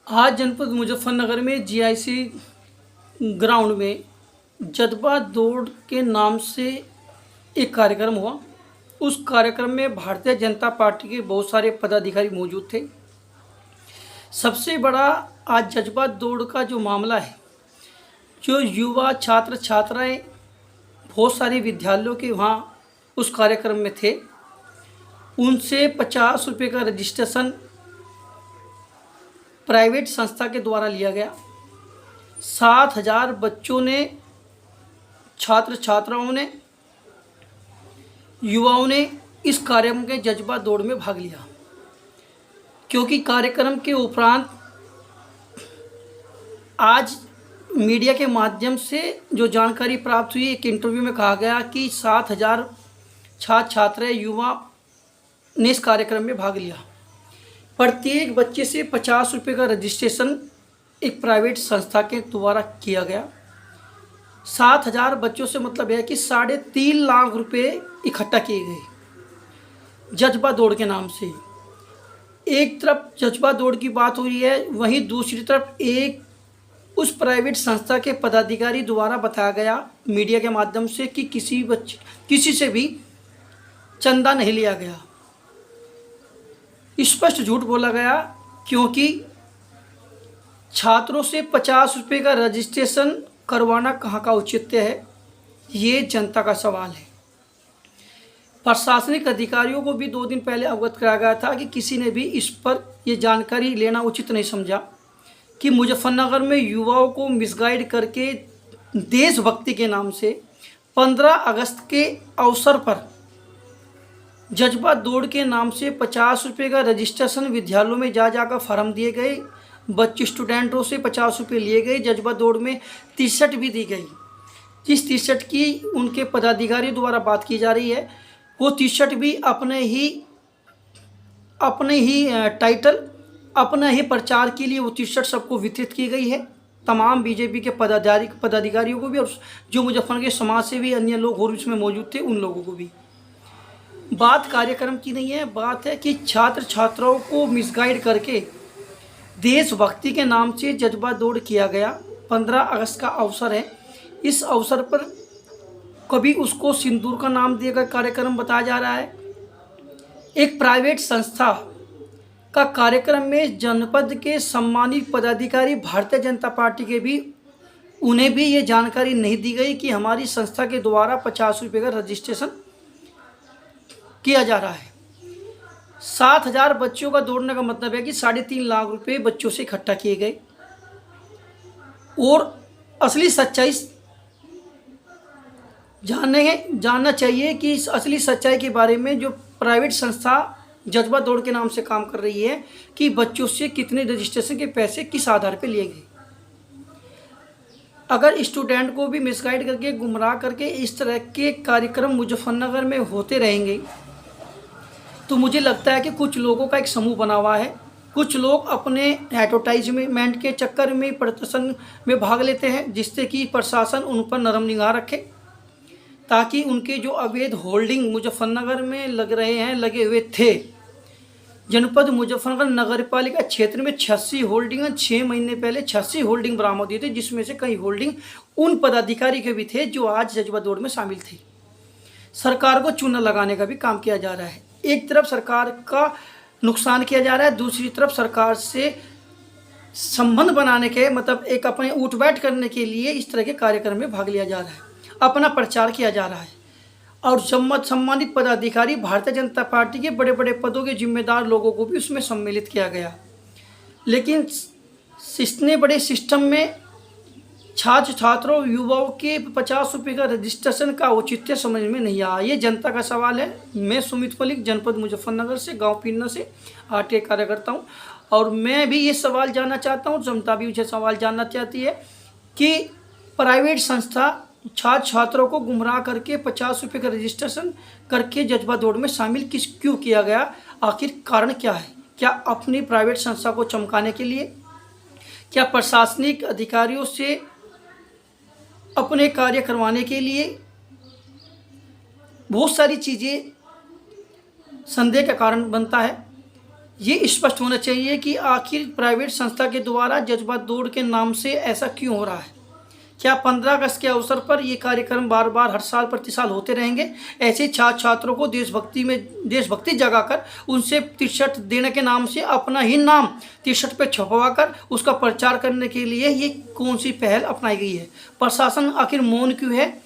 आज जनपद मुजफ्फरनगर में जीआईसी ग्राउंड में जज्बा दौड़ के नाम से एक कार्यक्रम हुआ। उस कार्यक्रम में भारतीय जनता पार्टी के बहुत सारे पदाधिकारी मौजूद थे। सबसे बड़ा आज जज्बा दौड़ का जो मामला है, जो युवा छात्र छात्राएं बहुत सारे विद्यालयों के वहाँ उस कार्यक्रम में थे, उनसे 50 रुपये का रजिस्ट्रेशन प्राइवेट संस्था के द्वारा लिया गया। 7,000 बच्चों ने, छात्र छात्राओं ने, युवाओं ने इस कार्यक्रम के जज्बा दौड़ में भाग लिया, क्योंकि कार्यक्रम के उपरांत आज मीडिया के माध्यम से जो जानकारी प्राप्त हुई, एक इंटरव्यू में कहा गया कि 7,000 छात्र छात्राएं युवा ने इस कार्यक्रम में भाग लिया। प्रत्येक बच्चे से 50 रुपये का रजिस्ट्रेशन एक प्राइवेट संस्था के द्वारा किया गया। 7,000 बच्चों से मतलब है कि 3.5 लाख रुपए इकट्ठा किए गए जज्बा दौड़ के नाम से। एक तरफ जज्बा दौड़ की बात हो रही है, वहीं दूसरी तरफ एक उस प्राइवेट संस्था के पदाधिकारी द्वारा बताया गया मीडिया के माध्यम से कि किसी से भी चंदा नहीं लिया गया। स्पष्ट झूठ बोला गया, क्योंकि छात्रों से 50 रुपये का रजिस्ट्रेशन करवाना कहाँ का औचित्य है, ये जनता का सवाल है। प्रशासनिक अधिकारियों को भी 2 दिन पहले अवगत कराया गया था कि किसी ने भी इस पर ये जानकारी लेना उचित नहीं समझा कि मुजफ्फरनगर में युवाओं को मिसगाइड करके देशभक्ति के नाम से 15 अगस्त के अवसर पर जज्बा दौड़ के नाम से 50 रुपये का रजिस्ट्रेशन विद्यालयों में जाकर फार्म दिए गए। बच्चे स्टूडेंटों से 50 रुपये लिए गए। जज्बा दौड़ में टी शर्ट भी दी गई। जिस टी शर्ट की उनके पदाधिकारी द्वारा बात की जा रही है, वो टी शर्ट भी अपने ही टाइटल, अपने ही प्रचार के लिए वो टी शर्ट सबको वितरित की गई है। तमाम बीजेपी के पदाधिकारियों को भी, और जो मुजफ्फरनगर के समाज से भी अन्य लोग और इसमें मौजूद थे उन लोगों को भी। बात कार्यक्रम की नहीं है, बात है कि छात्र छात्राओं को मिसगाइड करके देशभक्ति के नाम से जज्बा दौड़ किया गया। 15 अगस्त का अवसर है, इस अवसर पर कभी उसको सिंदूर का नाम देकर कार्यक्रम बताया जा रहा है। एक प्राइवेट संस्था का कार्यक्रम में जनपद के सम्मानित पदाधिकारी भारतीय जनता पार्टी के भी, उन्हें भी ये जानकारी नहीं दी गई कि हमारी संस्था के द्वारा 50 रुपये का रजिस्ट्रेशन किया जा रहा है। 7,000 बच्चों का दौड़ने का मतलब है कि 3.5 लाख रुपए बच्चों से इकट्ठा किए गए। और असली सच्चाई जानना चाहिए कि इस असली सच्चाई के बारे में जो प्राइवेट संस्था जज्बा दौड़ के नाम से काम कर रही है, कि बच्चों से कितने रजिस्ट्रेशन के पैसे किस आधार पर लिए गए। अगर स्टूडेंट को भी मिसगाइड करके, गुमराह करके इस तरह के कार्यक्रम मुजफ्फरनगर में होते रहेंगे, तो मुझे लगता है कि कुछ लोगों का एक समूह बना हुआ है। कुछ लोग अपने एडवर्टाइजमेंट के चक्कर में प्रदर्शन में भाग लेते हैं, जिससे कि प्रशासन उन पर नरम निगाह रखे, ताकि उनके जो अवैध होल्डिंग मुजफ्फरनगर में लगे हुए थे। जनपद मुजफ्फरनगर नगर पालिका क्षेत्र में 86 होल्डिंग, 6 महीने पहले 86 होल्डिंग बरामद हुई थी, जिसमें से कई होल्डिंग उन पदाधिकारी के भी थे जो आज जज्बा दौड़ में शामिल थे। सरकार को चूना लगाने का भी काम किया जा रहा है। एक तरफ सरकार का नुकसान किया जा रहा है, दूसरी तरफ सरकार से संबंध बनाने के मतलब एक अपने उठ बैठ करने के लिए इस तरह के कार्यक्रम में भाग लिया जा रहा है, अपना प्रचार किया जा रहा है। और सम्मानित पदाधिकारी भारतीय जनता पार्टी के बड़े बड़े पदों के जिम्मेदार लोगों को भी उसमें सम्मिलित किया गया। लेकिन इतने बड़े सिस्टम में छात्र छात्रों युवाओं के 50 रुपये का रजिस्ट्रेशन का औचित्य समझ में नहीं आया। ये जनता का सवाल है। मैं सुमित मलिक, जनपद मुजफ्फरनगर से, गांव पीन्ना से आरटीआई कार्यकर्ता हूँ, और मैं भी ये सवाल जानना चाहता हूँ, जनता भी मुझे सवाल जानना चाहती है कि प्राइवेट संस्था छात्र छात्रों को गुमराह करके 50 रुपये का रजिस्ट्रेशन करके जज्बा दौड़ में शामिल क्यों किया गया? आखिर कारण क्या है? क्या अपनी प्राइवेट संस्था को चमकाने के लिए? क्या प्रशासनिक अधिकारियों से अपने कार्य करवाने के लिए? बहुत सारी चीज़ें संदेह का कारण बनता है। ये स्पष्ट होना चाहिए कि आखिर प्राइवेट संस्था के द्वारा जज्बा दौड़ के नाम से ऐसा क्यों हो रहा है। क्या 15 अगस्त के अवसर पर ये कार्यक्रम बार बार हर साल प्रति साल होते रहेंगे? ऐसे छात्र छात्रों को देशभक्ति जगाकर उनसे टी शर्ट देने के नाम से अपना ही नाम टी शर्ट पर छपवाकर उसका प्रचार करने के लिए ये कौन सी पहल अपनाई गई है? प्रशासन आखिर मौन क्यों है?